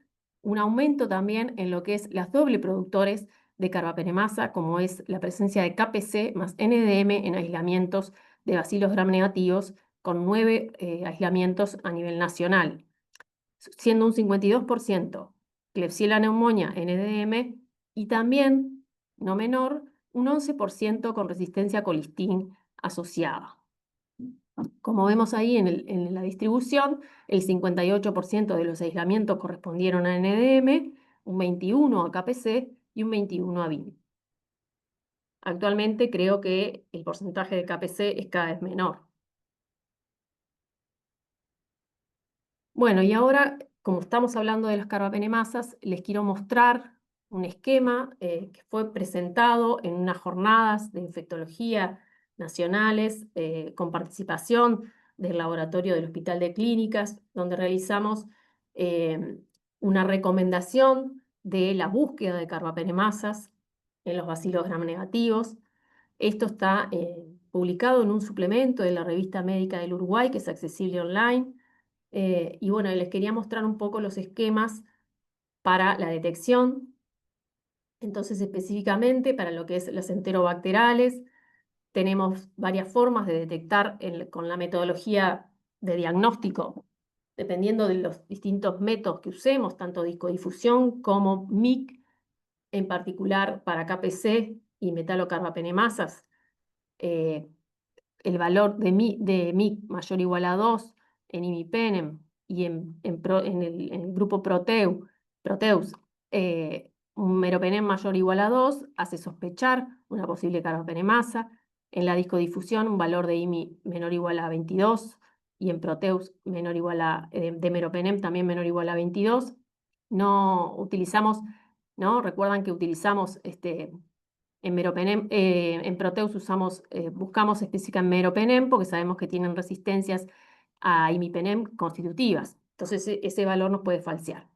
un aumento también en lo que es las doble productores de carbapenemasa, como es la presencia de KPC más NDM en aislamientos de bacilos gram negativos, con 9 aislamientos a nivel nacional, siendo un 52% Klebsiella pneumonia NDM, y también, no menor, un 11% con resistencia a colistín asociada. Como vemos ahí en la distribución, el 58% de los aislamientos correspondieron a NDM, un 21% a KPC y un 21% a BIM. Actualmente creo que el porcentaje de KPC es cada vez menor. Bueno, y ahora, como estamos hablando de las carbapenemasas, les quiero mostrar un esquema que fue presentado en unas jornadas de infectología nacionales con participación del laboratorio del Hospital de Clínicas, donde realizamos una recomendación de la búsqueda de carbapenemasas en los bacilos gram negativos. Esto está publicado en un suplemento de la Revista Médica del Uruguay, que es accesible online. Y bueno, les quería mostrar un poco los esquemas para la detección. Entonces, específicamente para lo que es los enterobacterales, tenemos varias formas de detectar con la metodología de diagnóstico, dependiendo de los distintos métodos que usemos, tanto discodifusión como MIC, en particular para KPC y metalocarbapenemasas. eh, el valor de MIC mayor o igual a 2 en imipenem y en el grupo Proteus, un meropenem mayor o igual a 2 hace sospechar una posible carbapenemasa. En la discodifusión, un valor de IMI menor o igual a 22 y en Proteus menor o igual a, de meropenem también menor o igual a 22. No utilizamos, ¿no? Recuerdan que utilizamos en Proteus buscamos específicamente meropenem porque sabemos que tienen resistencias a imipenem constitutivas. Entonces ese valor nos puede falsear.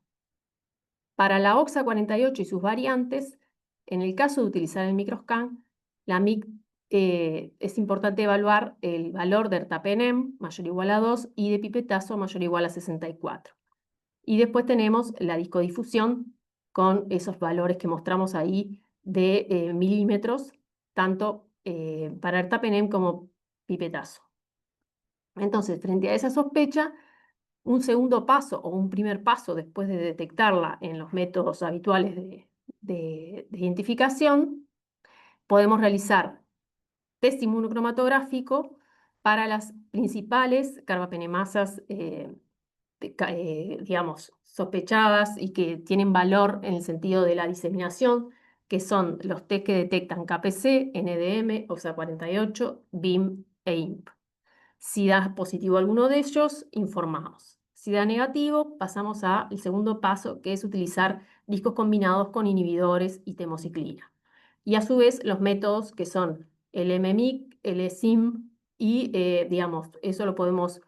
Para la OXA48 y sus variantes, en el caso de utilizar el microscan, la MIC, es importante evaluar el valor de ertapenem mayor o igual a 2 y de pipetazo mayor o igual a 64. Y después tenemos la discodifusión con esos valores que mostramos ahí de milímetros, tanto para ertapenem como pipetazo. Entonces, frente a esa sospecha, un segundo paso o un primer paso después de detectarla en los métodos habituales de identificación, podemos realizar test inmunocromatográfico para las principales carbapenemasas digamos, sospechadas y que tienen valor en el sentido de la diseminación, que son los test que detectan KPC, NDM, OXA48, BIM e IMP. Si da positivo alguno de ellos, informamos. Si da negativo, pasamos al segundo paso, que es utilizar discos combinados con inhibidores y temociclina. Y a su vez, los métodos que son el MMIC, el SIM y, digamos, eso lo podemos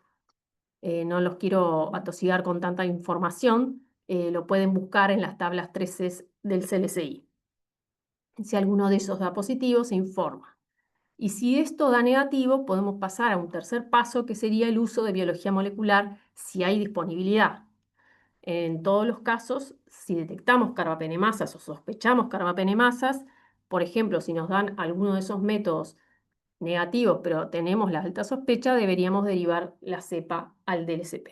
no los quiero atosigar con tanta información, lo pueden buscar en las tablas 13 del CLCI. Si alguno de esos da positivo, se informa. Y si esto da negativo, podemos pasar a un tercer paso, que sería el uso de biología molecular si hay disponibilidad. En todos los casos, si detectamos carbapenemasas o sospechamos carbapenemasas, por ejemplo, si nos dan alguno de esos métodos negativos, pero tenemos la alta sospecha, deberíamos derivar la cepa al DLCP.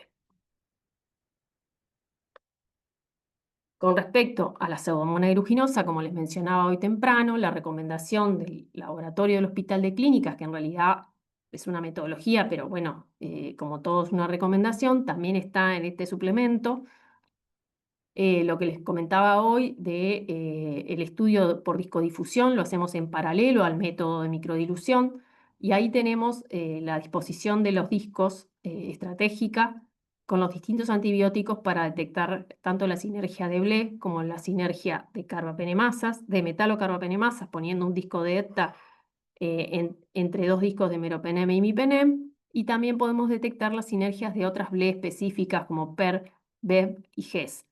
Con respecto a la pseudomonas aeruginosa, como les mencionaba hoy temprano, la recomendación del laboratorio del Hospital de Clínicas, que en realidad es una metodología, pero bueno, como todo es una recomendación, también está en este suplemento. Lo que les comentaba hoy de el estudio por discodifusión lo hacemos en paralelo al método de microdilución y ahí tenemos la disposición de los discos estratégica con los distintos antibióticos para detectar tanto la sinergia de Blé como la sinergia de carbapenemasas, de metalocarbapenemasas, poniendo un disco de ETA entre dos discos de meropenem e imipenem, y también podemos detectar las sinergias de otras Blé específicas como PER, BEV y GES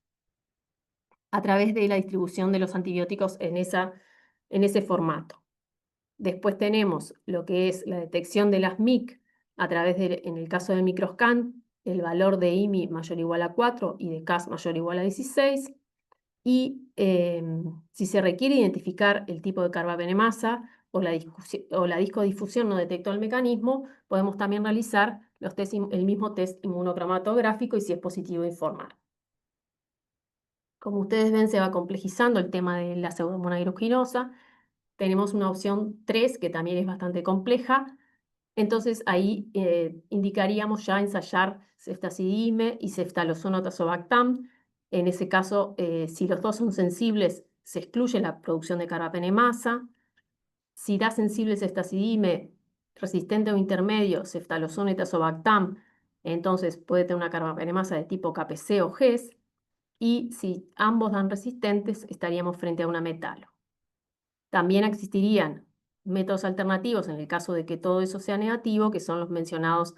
a través de la distribución de los antibióticos en ese formato. Después tenemos lo que es la detección de las MIC a través de, en el caso del microscan, el valor de IMI mayor o igual a 4 y de CAS mayor o igual a 16. Y si se requiere identificar el tipo de carbapenemasa o la discodifusión no detectó el mecanismo, podemos también realizar el mismo test inmunocromatográfico y si es positivo informar. Como ustedes ven, se va complejizando el tema de la pseudomonas aeruginosa. Tenemos una opción 3 que también es bastante compleja. Entonces ahí indicaríamos ya ensayar ceftazidime y ceftalozono tazobactam. En ese caso, si los dos son sensibles, se excluye la producción de carbapenemasa. Si da sensible ceftazidime, resistente o intermedio, ceftalozono y tazobactam, entonces puede tener una carbapenemasa de tipo KPC o GES. y si ambos dan resistentes, estaríamos frente a una metalo. También existirían métodos alternativos en el caso de que todo eso sea negativo, que son los mencionados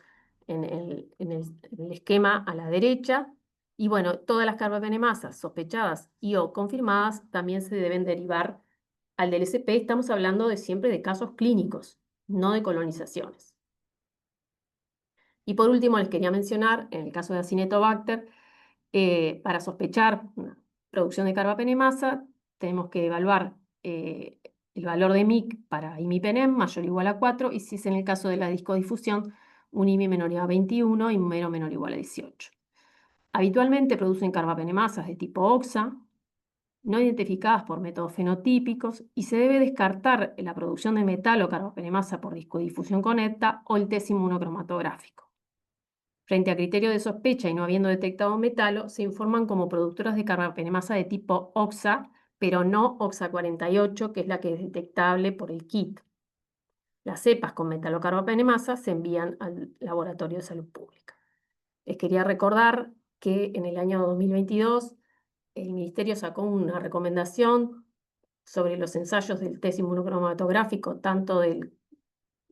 en el esquema a la derecha. Y bueno, todas las carbapenemasas sospechadas y o confirmadas también se deben derivar al DLSP. Estamos hablando siempre de casos clínicos, no de colonizaciones. Y por último, les quería mencionar, en el caso de Acinetobacter, para sospechar una producción de carbapenemasa, tenemos que evaluar el valor de MIC para imipenem mayor o igual a 4, y si es en el caso de la discodifusión, un IMI menor a 21 y un MERO menor o igual a 18. Habitualmente producen carbapenemasas de tipo OXA, no identificadas por métodos fenotípicos, y se debe descartar la producción de metal o carbapenemasa por discodifusión conecta o el test inmunocromatográfico. Frente a criterio de sospecha y no habiendo detectado metalo, se informan como productoras de carbapenemasa de tipo OXA, pero no OXA48, que es la que es detectable por el kit. Las cepas con metalocarbapenemasa se envían al Laboratorio de Salud Pública. Les quería recordar que en el año 2022 el Ministerio sacó una recomendación sobre los ensayos del test inmunocromatográfico, tanto de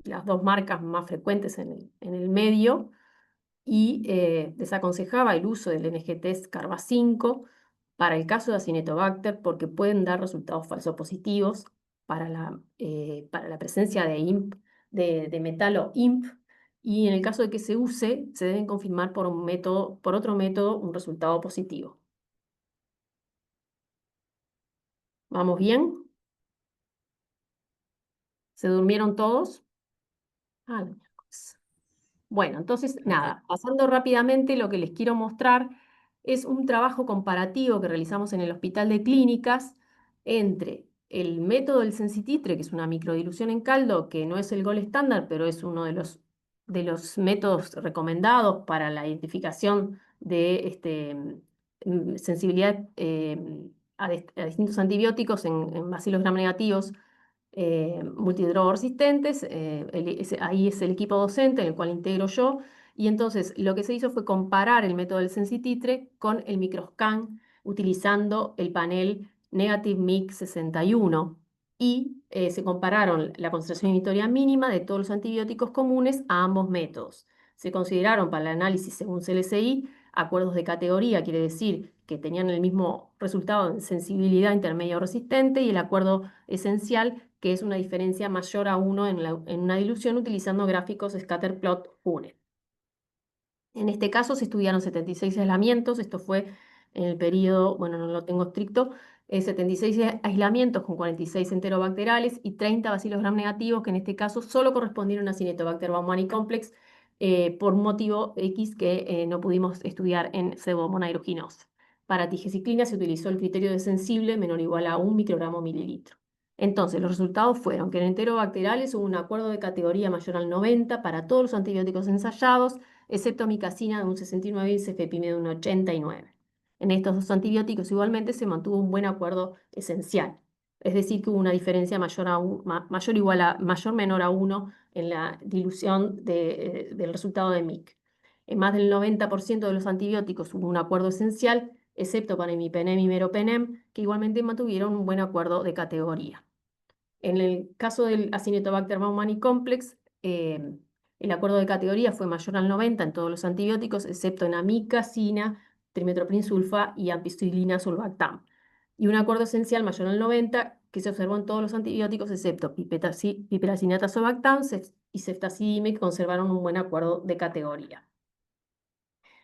las dos marcas más frecuentes en el medio, y desaconsejaba el uso del NGTest Carba-5 para el caso de Acinetobacter porque pueden dar resultados falsopositivos para la presencia de IMP, de metalo IMP, y en el caso de que se use, se deben confirmar por otro método, un resultado positivo. ¿Vamos bien? ¿Se durmieron todos? Ah, la miércoles. Bueno, entonces, nada, pasando rápidamente, lo que les quiero mostrar es un trabajo comparativo que realizamos en el Hospital de Clínicas entre el método del Sensititre, que es una microdilución en caldo, que no es el gol estándar, pero es uno de los métodos recomendados para la identificación de sensibilidad a distintos antibióticos en bacilos gram negativos multidroga resistentes, ahí es el equipo docente en el cual integro yo, y entonces lo que se hizo fue comparar el método del Sensititre con el microscan utilizando el panel Negative MIC 61 y se compararon la concentración inhibitoria mínima de todos los antibióticos comunes a ambos métodos. Se consideraron para el análisis según CLSI acuerdos de categoría, quiere decir que tenían el mismo resultado en sensibilidad intermedia o resistente, y el acuerdo esencial, que es una diferencia mayor a 1 en una dilución utilizando gráficos scatterplot Punnett. En este caso se estudiaron 76 aislamientos, esto fue en el periodo, bueno, no lo tengo estricto, 76 aislamientos con 46 enterobacterales y 30 bacilos gram negativos, que en este caso solo correspondieron a Cinetobacter baumannii complex por un motivo X que no pudimos estudiar en Pseudomonas aeruginosa. Para tigeciclina se utilizó el criterio de sensible menor o igual a 1 microgramo mililitro. Entonces, los resultados fueron que en enterobacterales hubo un acuerdo de categoría mayor al 90 para todos los antibióticos ensayados, excepto amicacina de un 69 y cefepime de un 89. En estos dos antibióticos igualmente se mantuvo un buen acuerdo esencial, es decir, que hubo una diferencia mayor o menor a 1 en la dilución del resultado de MIC. En más del 90% de los antibióticos hubo un acuerdo esencial, excepto para imipenem y meropenem, que igualmente mantuvieron un buen acuerdo de categoría. En el caso del Acinetobacter baumannii complex, el acuerdo de categoría fue mayor al 90 en todos los antibióticos, excepto en amicacina, trimethoprim sulfa y ampicilina sulbactam. Y un acuerdo esencial mayor al 90 que se observó en todos los antibióticos, excepto piperacinata sulbactam y ceftazidime, que conservaron un buen acuerdo de categoría.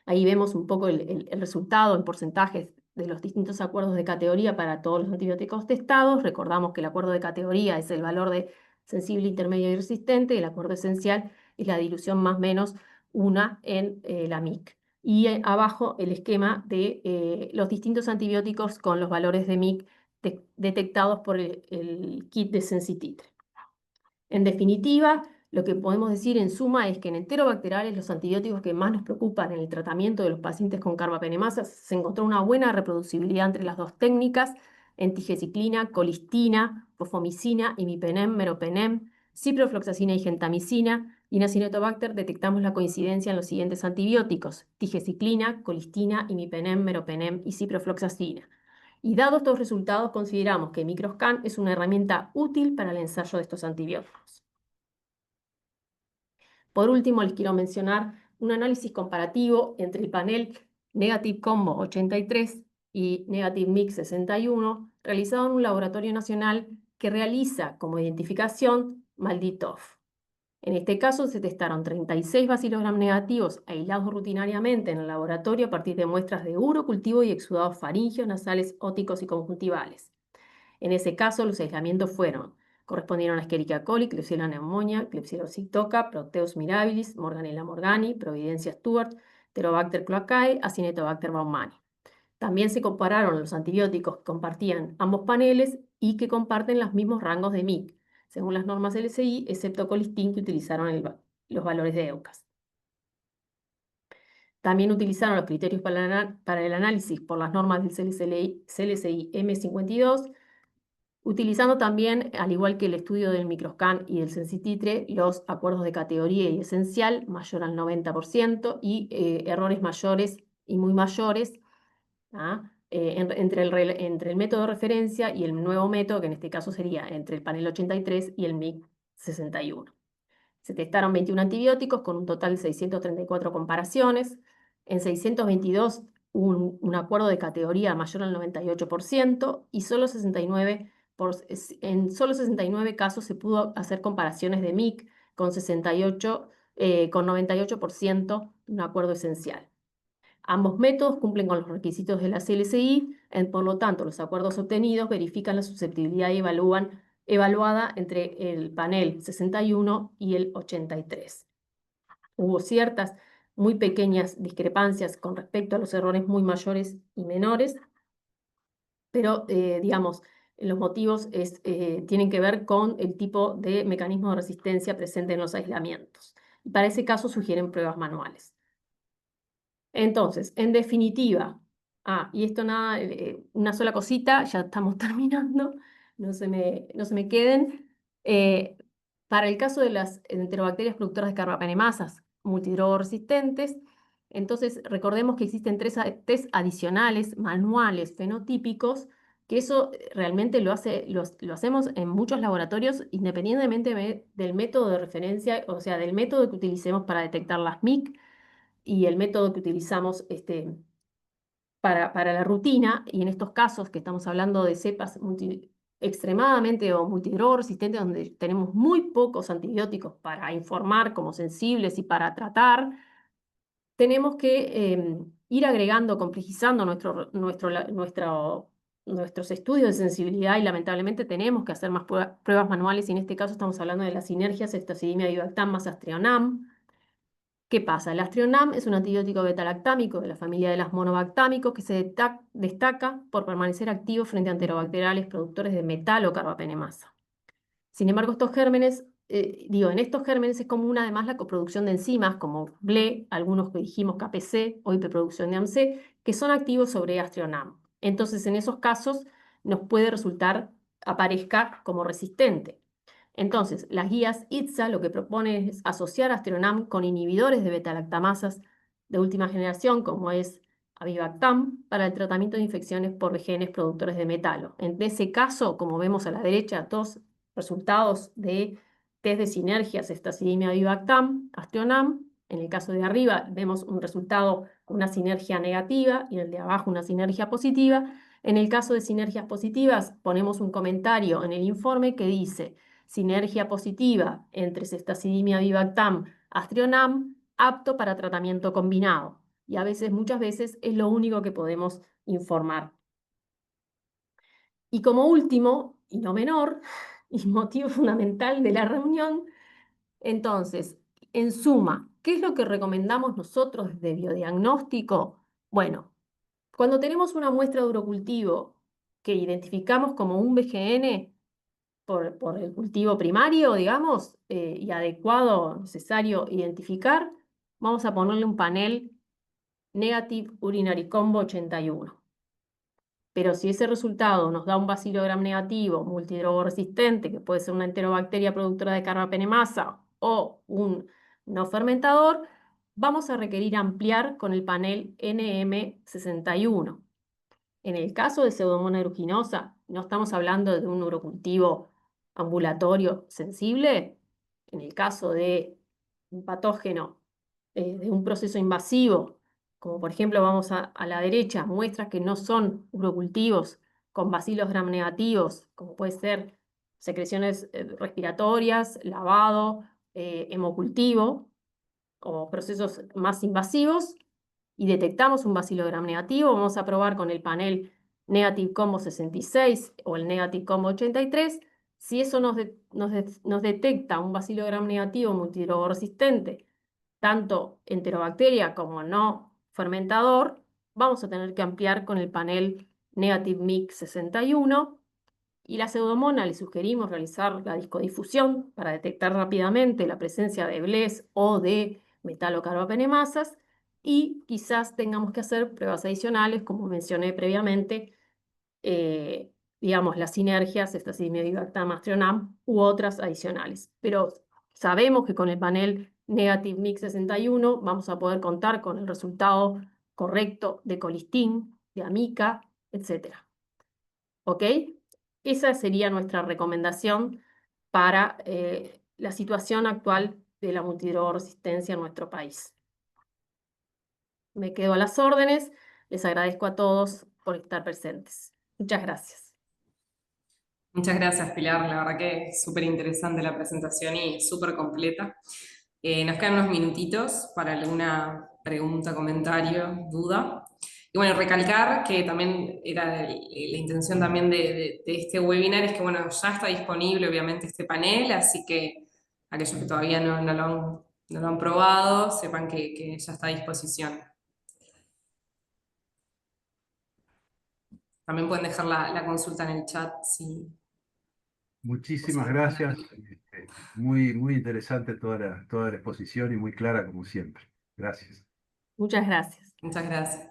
Ahí vemos un poco el resultado en porcentajes de los distintos acuerdos de categoría para todos los antibióticos testados. Recordamos que el acuerdo de categoría es el valor de sensible, intermedio y resistente, y el acuerdo esencial es la dilución más menos una en la MIC. Y abajo el esquema de los distintos antibióticos con los valores de MIC detectados por el kit de Sensititre. En definitiva, lo que podemos decir en suma es que en enterobacteriales los antibióticos que más nos preocupan en el tratamiento de los pacientes con carbapenemasas se encontró una buena reproducibilidad entre las dos técnicas, en tigeciclina, colistina, fosfomicina, imipenem, meropenem, ciprofloxacina y gentamicina, y en Acinetobacter detectamos la coincidencia en los siguientes antibióticos: tigecyclina, colistina, imipenem, meropenem y ciprofloxacina. Y dados estos resultados, consideramos que Microscan es una herramienta útil para el ensayo de estos antibióticos. Por último, les quiero mencionar un análisis comparativo entre el panel Negative Combo 83 y Negative Mix 61, realizado en un laboratorio nacional que realiza como identificación MALDI-TOF. En este caso se testaron 36 Bacillus gram negativos aislados rutinariamente en el laboratorio a partir de muestras de urocultivo y exudados faringios, nasales, óticos y conjuntivales. En ese caso, los aislamientos correspondieron a Escherichia coli, Klebsiella pneumoniae, Klebsiella psittacia, Proteus mirabilis, Morganella morgani, Providencia Stewart, Enterobacter cloacae, Acinetobacter baumannii. También se compararon los antibióticos que compartían ambos paneles y que comparten los mismos rangos de MIC, según las normas LSI, excepto colistin, que utilizaron los valores de EUCAS. También utilizaron los criterios para el análisis por las normas del CLSI M52, utilizando también, al igual que el estudio del Microscan y del Sensititre, los acuerdos de categoría y esencial mayor al 90% y errores mayores y muy mayores, ¿ah? Entre el método de referencia y el nuevo método, que en este caso sería entre el panel 83 y el MIC 61. Se testaron 21 antibióticos con un total de 634 comparaciones. En 622 hubo un acuerdo de categoría mayor al 98% y en solo 69 casos se pudo hacer comparaciones de MIC con 98% de un acuerdo esencial. Ambos métodos cumplen con los requisitos de la CLSI, por lo tanto, los acuerdos obtenidos verifican la susceptibilidad y evaluada entre el panel 61 y el 83. Hubo ciertas muy pequeñas discrepancias con respecto a los errores muy mayores y menores, pero digamos, los motivos tienen que ver con el tipo de mecanismo de resistencia presente en los aislamientos. Y para ese caso sugieren pruebas manuales. Entonces, en definitiva, y esto nada, una sola cosita, ya estamos terminando, no se me queden. Para el caso de las enterobacterias productoras de carbapenemasas multidrogoresistentes, entonces recordemos que existen tres test adicionales manuales fenotípicos, que eso realmente lo hacemos en muchos laboratorios independientemente del método de referencia, o sea, del método que utilicemos para detectar las MIC y el método que utilizamos para la rutina, y en estos casos que estamos hablando de cepas extremadamente o multidrogoresistentes, donde tenemos muy pocos antibióticos para informar como sensibles y para tratar, tenemos que ir agregando, complejizando nuestros estudios de sensibilidad, y lamentablemente tenemos que hacer más pruebas manuales, y en este caso estamos hablando de las sinergias ceftazidimia bivactam más Astrionam. ¿Qué pasa? El Astrionam es un antibiótico betalactámico de la familia de las monobactámicos que se destaca por permanecer activo frente a enterobacteriales productores de metal o carbapenemasa. Sin embargo, en estos gérmenes es común además la coproducción de enzimas como BLE, algunos que dijimos KPC o hiperproducción de AMC, que son activos sobre Astrionam. Entonces, en esos casos nos puede aparezca como resistente. Entonces, las guías ITSA lo que propone es asociar Astrionam con inhibidores de beta-lactamasas de última generación, como es Avibactam, para el tratamiento de infecciones por genes productores de metalo. En ese caso, como vemos a la derecha, dos resultados de test de sinergia, ceftazidimia Avibactam, Astrionam. En el caso de arriba vemos un resultado con una sinergia negativa y en el de abajo una sinergia positiva. En el caso de sinergias positivas, ponemos un comentario en el informe que dice: sinergia positiva entre ceftazidimia Avibactam, Astrionam, apto para tratamiento combinado. Y muchas veces, es lo único que podemos informar. Y como último, y no menor, y motivo fundamental de la reunión, entonces, en suma, ¿qué es lo que recomendamos nosotros desde biodiagnóstico? Bueno, cuando tenemos una muestra de urocultivo que identificamos como un BGN, por el cultivo primario, digamos, y adecuado, necesario identificar, vamos a ponerle un panel Negative Urinary Combo 81. Pero si ese resultado nos da un bacilo gram negativo multidrogoresistente, que puede ser una enterobacteria productora de carbapenemasa o un no fermentador, vamos a requerir ampliar con el panel NM61. En el caso de Pseudomonas aeruginosa, no estamos hablando de un urocultivo ambulatorio sensible. En el caso de un patógeno, de un proceso invasivo, como por ejemplo vamos a la derecha, muestras que no son urocultivos con bacilos gram negativos, como puede ser secreciones respiratorias, lavado, hemocultivo o procesos más invasivos, y detectamos un bacilo gram negativo, vamos a probar con el panel Negative Combo 66 o el Negative Combo 83. Si eso nos detecta un bacilo gram negativo multidrogoresistente, tanto enterobacteria como no fermentador, vamos a tener que ampliar con el panel Negative Mix 61. Y la pseudomona le sugerimos realizar la discodifusión para detectar rápidamente la presencia de BLES o de metalocarbapenemasas, y quizás tengamos que hacer pruebas adicionales, como mencioné previamente, digamos, las sinergias, Stacidimodibactam-Mastrionam u otras adicionales. Pero sabemos que con el panel Negative Mix 61 vamos a poder contar con el resultado correcto de colistin, de amica, etcétera. ¿Ok? Esa sería nuestra recomendación para la situación actual de la multidrogoresistencia en nuestro país. Me quedo a las órdenes. Les agradezco a todos por estar presentes. Muchas gracias. Muchas gracias, Pilar. La verdad que es súper interesante la presentación y súper completa. Nos quedan unos minutitos para alguna pregunta, comentario, duda. Y bueno, recalcar que también era la intención también de este webinar es que, bueno, ya está disponible obviamente este panel, así que aquellos que todavía no lo han probado, sepan que ya está a disposición. También pueden dejar la consulta en el chat si... Muchísimas gracias. Muy, muy interesante toda la exposición y muy clara como siempre. Gracias. Muchas gracias. Muchas gracias.